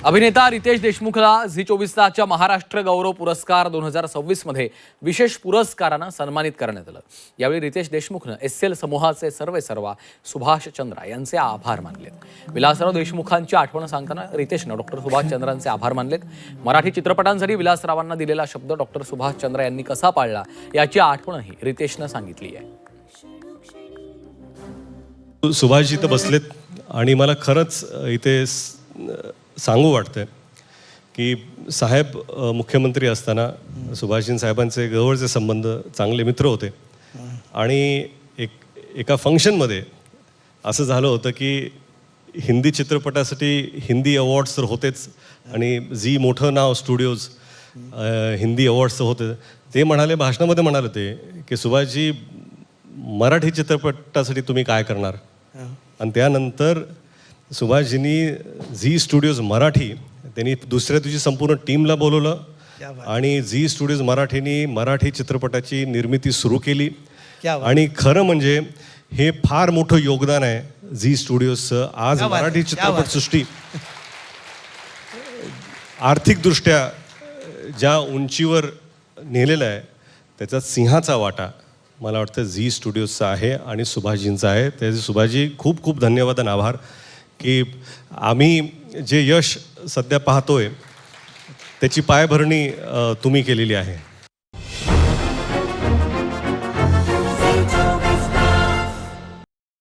अभिनेता रितेश देशमुखला झी 24 तासच्या महाराष्ट्र गौरव पुरस्कार 2026 मध्ये विशेष पुरस्कारानं सन्मानित करण्यात आलं। यावेळी रितेश देशमुखनं एसएल समूहाचे सर्वेसर्वा सुभाष चंद्रा यांचे आभार मानलेत। विलासराव देशमुखांची आठवण सांगताना रितेशनं डॉक्टर सुभाष चंद्रांचे आभार मानलेत। मराठी चित्रपटांसाठी विलासरावांना दिलेला शब्द डॉक्टर सुभाष चंद्रा यांनी कसा पाळला याची आठवणही रितेशनं सांगितली आहे। सुभाषजी इथं बसलेत आणि मला खरंच इथे सांगू वाटतंय की साहेब मुख्यमंत्री असताना सुभाषजी साहेबांचे जवळचे संबंध चांगले मित्र होते आणि एका फंक्शनमध्ये असं झालं होतं की हिंदी चित्रपटासाठी हिंदी अवॉर्ड्स तर होतेच आणि झी मोठं नाव स्टुडिओज हिंदी अवॉर्ड्स तर होते। ते म्हणाले, भाषणामध्ये म्हणाले ते की सुभाषजी मराठी चित्रपटासाठी तुम्ही काय करणार। आणि त्यानंतर सुभाषजींनी झी स्टुडिओज मराठी त्यांनी दुसऱ्या दिवशी संपूर्ण टीमला बोलवलं आणि झी स्टुडिओज मराठीनी मराठी चित्रपटाची निर्मिती सुरू केली। आणि खरं म्हणजे हे फार मोठं योगदान आहे झी स्टुडिओजचं। आज मराठी चित्रपटसृष्टी आर्थिकदृष्ट्या ज्या उंचीवर नेलेलं आहे त्याचा सिंहाचा वाटा मला वाटतं झी स्टुडिओजचा आहे आणि सुभाषजींचा आहे। त्याचे सुभाषजी खूप खूप धन्यवाद आणि आभार की आम्ही जे यश सध्या पाहतोय त्याची पायभरणी तुम्ही केलेली आहे।